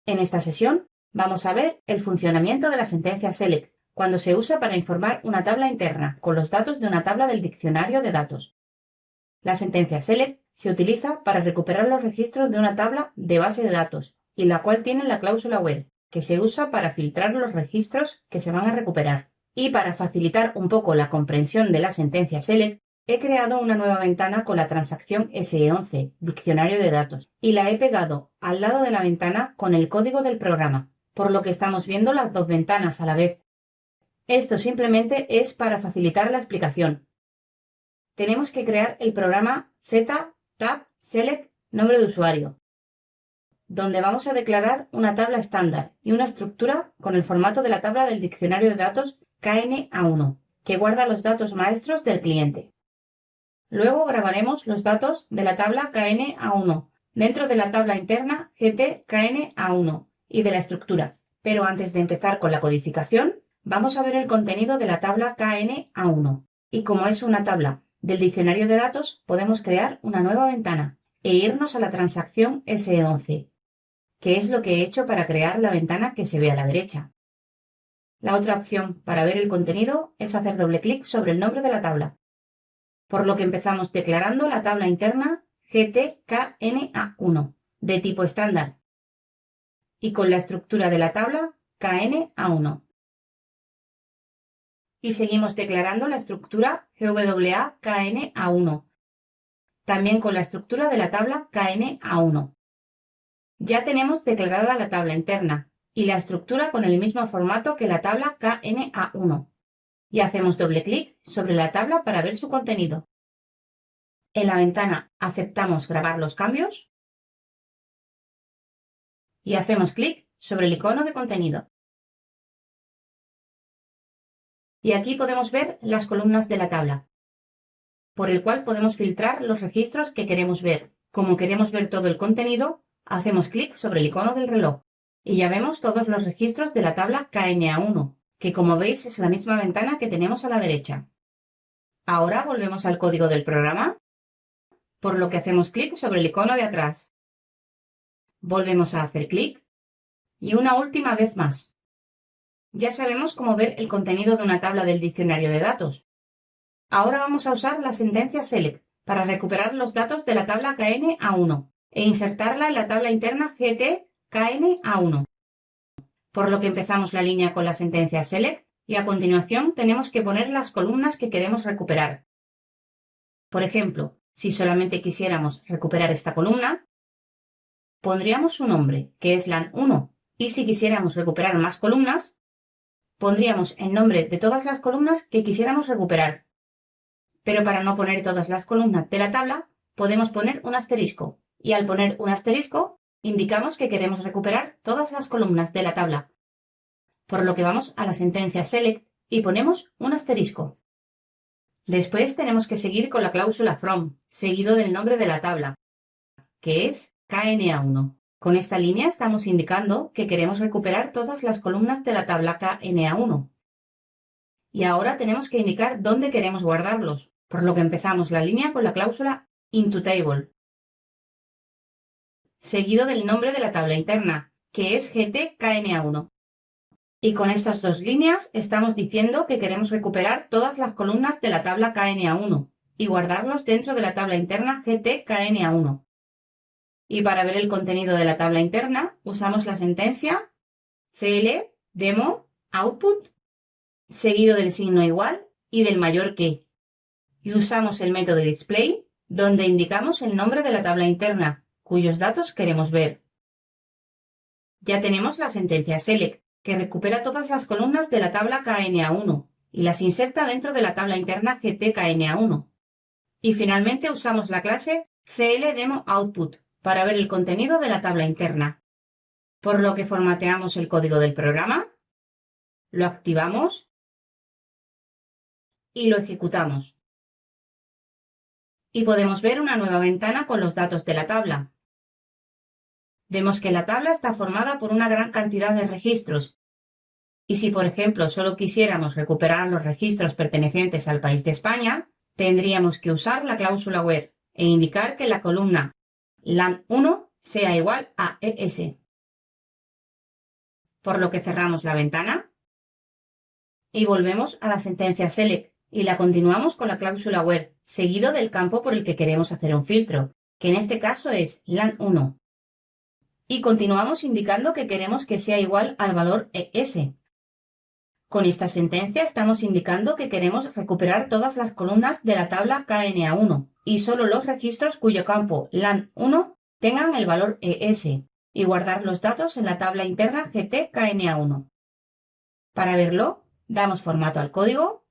En esta sesión vamos a ver el funcionamiento de la sentencia select, cuando se usa para informar una tabla interna con los datos de una tabla del diccionario de datos. La sentencia select se utiliza para recuperar los registros de una tabla de base de datos y la cual tiene la cláusula where, que se usa para filtrar los registros que se van a recuperar. Y para facilitar un poco la comprensión de la sentencia select, he creado una nueva ventana con la transacción SE11, diccionario de datos, y la he pegado al lado de la ventana con el código del programa, por lo que estamos viendo las dos ventanas a la vez. Esto simplemente es para facilitar la explicación. Tenemos que crear el programa z-tab-select nombre de usuario, donde vamos a declarar una tabla estándar y una estructura con el formato de la tabla del diccionario de datos KNA1, que guarda los datos maestros del cliente. Luego grabaremos los datos de la tabla KNA1 dentro de la tabla interna GT-KNA1 y de la estructura. Pero antes de empezar con la codificación, vamos a ver el contenido de la tabla KNA1. Y como es una tabla del diccionario de datos, podemos crear una nueva ventana e irnos a la transacción SE11, que es lo que he hecho para crear la ventana que se ve a la derecha. La otra opción para ver el contenido es hacer doble clic sobre el nombre de la tabla, por lo que empezamos declarando la tabla interna GTKNA1 de tipo estándar y con la estructura de la tabla KNA1. Y seguimos declarando la estructura GWA-KNA1, también con la estructura de la tabla KNA1. Ya tenemos declarada la tabla interna y la estructura con el mismo formato que la tabla KNA1. Y hacemos doble clic sobre la tabla para ver su contenido. En la ventana aceptamos grabar los cambios y hacemos clic sobre el icono de contenido. Y aquí podemos ver las columnas de la tabla, por el cual podemos filtrar los registros que queremos ver. Como queremos ver todo el contenido, hacemos clic sobre el icono del reloj y ya vemos todos los registros de la tabla KNA1, que como veis es la misma ventana que tenemos a la derecha. Ahora volvemos al código del programa, por lo que hacemos clic sobre el icono de atrás. Volvemos a hacer clic y una última vez más. Ya sabemos cómo ver el contenido de una tabla del diccionario de datos. Ahora vamos a usar la sentencia select para recuperar los datos de la tabla KNA1 e insertarla en la tabla interna GT-KNA1. Por lo que empezamos la línea con la sentencia select y a continuación tenemos que poner las columnas que queremos recuperar. Por ejemplo, si solamente quisiéramos recuperar esta columna, pondríamos su nombre, que es LAN1, y si quisiéramos recuperar más columnas, pondríamos el nombre de todas las columnas que quisiéramos recuperar. Pero para no poner todas las columnas de la tabla, podemos poner un asterisco, y al poner un asterisco, indicamos que queremos recuperar todas las columnas de la tabla. Por lo que vamos a la sentencia select y ponemos un asterisco. Después tenemos que seguir con la cláusula from, seguido del nombre de la tabla, que es KNA1. Con esta línea estamos indicando que queremos recuperar todas las columnas de la tabla KNA1. Y ahora tenemos que indicar dónde queremos guardarlos, por lo que empezamos la línea con la cláusula IntoTable, seguido del nombre de la tabla interna, que es GTKNA1. Y con estas dos líneas estamos diciendo que queremos recuperar todas las columnas de la tabla KNA1 y guardarlos dentro de la tabla interna GTKNA1. Y para ver el contenido de la tabla interna usamos la sentencia cl-demo-output seguido del signo igual y del mayor que. Y usamos el método display donde indicamos el nombre de la tabla interna cuyos datos queremos ver. Ya tenemos la sentencia select, que recupera todas las columnas de la tabla KNA1 y las inserta dentro de la tabla interna GTKNA1. Y finalmente usamos la clase cl-demo-output para ver el contenido de la tabla interna. Por lo que formateamos el código del programa, lo activamos y lo ejecutamos. Y podemos ver una nueva ventana con los datos de la tabla. Vemos que la tabla está formada por una gran cantidad de registros. Y si, por ejemplo, solo quisiéramos recuperar los registros pertenecientes al país de España, tendríamos que usar la cláusula where e indicar que la columna LAN1 sea igual a ES. por lo que cerramos la ventana y volvemos a la sentencia select y la continuamos con la cláusula where, seguido del campo por el que queremos hacer un filtro, que en este caso es LAN1. Y continuamos indicando que queremos que sea igual al valor ES. Con esta sentencia estamos indicando que queremos recuperar todas las columnas de la tabla KNA1 y solo los registros cuyo campo LAN1 tengan el valor ES y guardar los datos en la tabla interna GTKNA1. Para verlo, damos formato al código,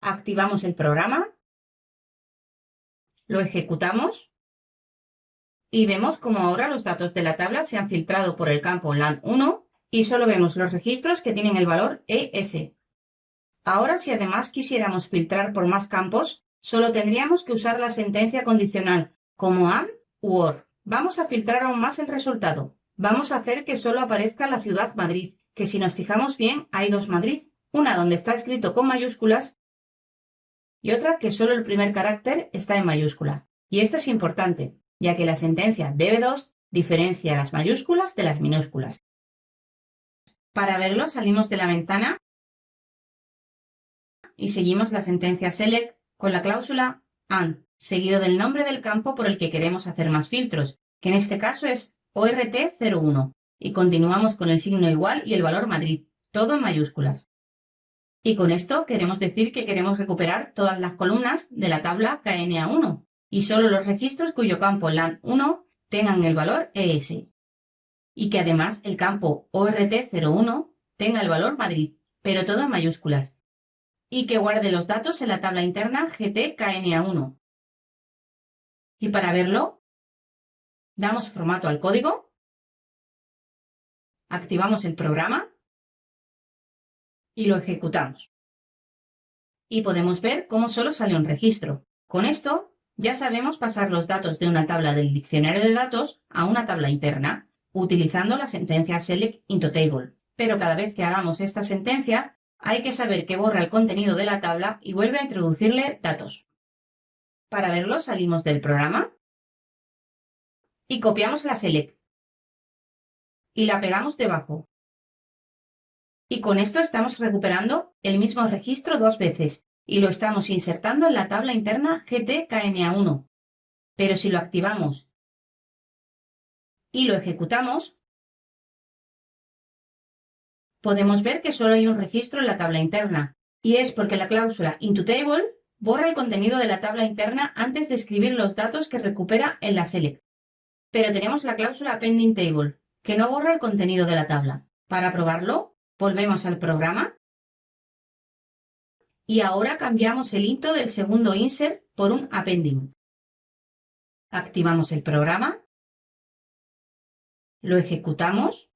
activamos el programa, lo ejecutamos y vemos como ahora los datos de la tabla se han filtrado por el campo LAN1 y solo vemos los registros que tienen el valor ES. Ahora, si además quisiéramos filtrar por más campos, solo tendríamos que usar la sentencia condicional como AND u OR. Vamos a filtrar aún más el resultado. Vamos a hacer que solo aparezca la ciudad Madrid, que si nos fijamos bien hay dos Madrid, una donde está escrito con mayúsculas y otra que solo el primer carácter está en mayúscula. Y esto es importante, ya que la sentencia DB2 diferencia las mayúsculas de las minúsculas. Para verlo salimos de la ventana y seguimos la sentencia select con la cláusula AND, seguido del nombre del campo por el que queremos hacer más filtros, que en este caso es ORT01, y continuamos con el signo igual y el valor Madrid, todo en mayúsculas. Y con esto queremos decir que queremos recuperar todas las columnas de la tabla KNA1 y solo los registros cuyo campo LAN1 tengan el valor ES. Y que además el campo ORT01 tenga el valor Madrid, pero todo en mayúsculas. Y que guarde los datos en la tabla interna GTKNA1. Y para verlo, damos formato al código, activamos el programa y lo ejecutamos. Y podemos ver cómo solo sale un registro. Con esto ya sabemos pasar los datos de una tabla del diccionario de datos a una tabla interna, utilizando la sentencia select into table. Pero cada vez que hagamos esta sentencia, hay que saber que borra el contenido de la tabla y vuelve a introducirle datos. Para verlo salimos del programa y copiamos la select y la pegamos debajo. Y con esto estamos recuperando el mismo registro dos veces y lo estamos insertando en la tabla interna GTKNA1. Pero si lo activamos y lo ejecutamos, podemos ver que solo hay un registro en la tabla interna, y es porque la cláusula IntoTable borra el contenido de la tabla interna antes de escribir los datos que recupera en la select. Pero tenemos la cláusula pendingTable, que no borra el contenido de la tabla. Para probarlo, volvemos al programa y ahora cambiamos el into del segundo insert por un appending. Activamos el programa, lo ejecutamos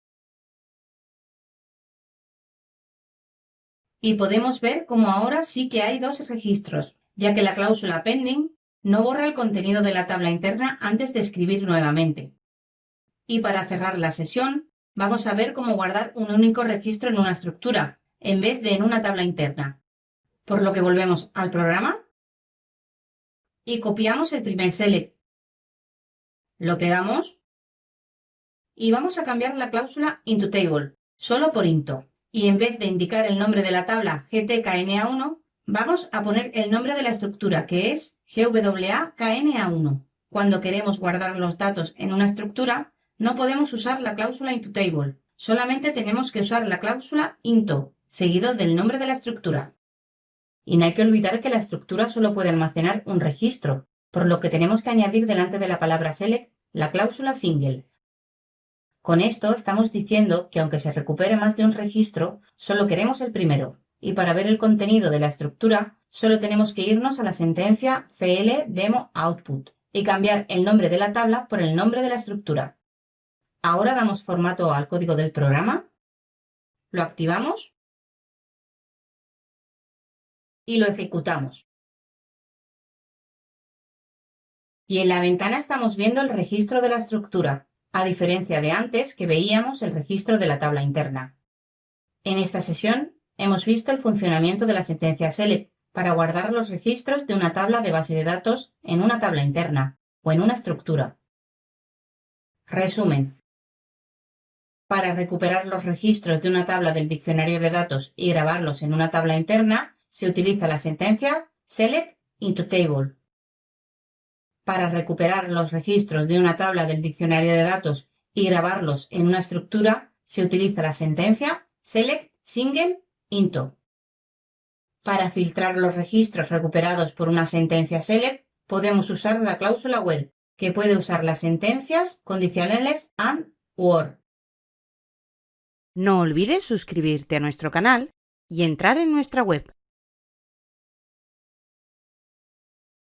y podemos ver cómo ahora sí que hay dos registros, ya que la cláusula pending no borra el contenido de la tabla interna antes de escribir nuevamente. Y para cerrar la sesión, vamos a ver cómo guardar un único registro en una estructura, en vez de en una tabla interna. Por lo que volvemos al programa y copiamos el primer select. Lo pegamos y vamos a cambiar la cláusula IntoTable, solo por into. Y en vez de indicar el nombre de la tabla GTKNA1, vamos a poner el nombre de la estructura, que es GWAKNA1. Cuando queremos guardar los datos en una estructura, no podemos usar la cláusula IntoTable, solamente tenemos que usar la cláusula into, seguido del nombre de la estructura. Y no hay que olvidar que la estructura solo puede almacenar un registro, por lo que tenemos que añadir delante de la palabra select la cláusula single. Con esto estamos diciendo que aunque se recupere más de un registro, solo queremos el primero, y para ver el contenido de la estructura, solo tenemos que irnos a la sentencia cl-demo-output y cambiar el nombre de la tabla por el nombre de la estructura. Ahora damos formato al código del programa, lo activamos y lo ejecutamos. Y en la ventana estamos viendo el registro de la estructura, a diferencia de antes que veíamos el registro de la tabla interna. En esta sesión hemos visto el funcionamiento de la sentencia select para guardar los registros de una tabla de base de datos en una tabla interna o en una estructura. Resumen. Para recuperar los registros de una tabla del diccionario de datos y grabarlos en una tabla interna, se utiliza la sentencia select into table. Para recuperar los registros de una tabla del diccionario de datos y grabarlos en una estructura, se utiliza la sentencia select single into. Para filtrar los registros recuperados por una sentencia select, podemos usar la cláusula where, que puede usar las sentencias condicionales and or. No olvides suscribirte a nuestro canal y entrar en nuestra web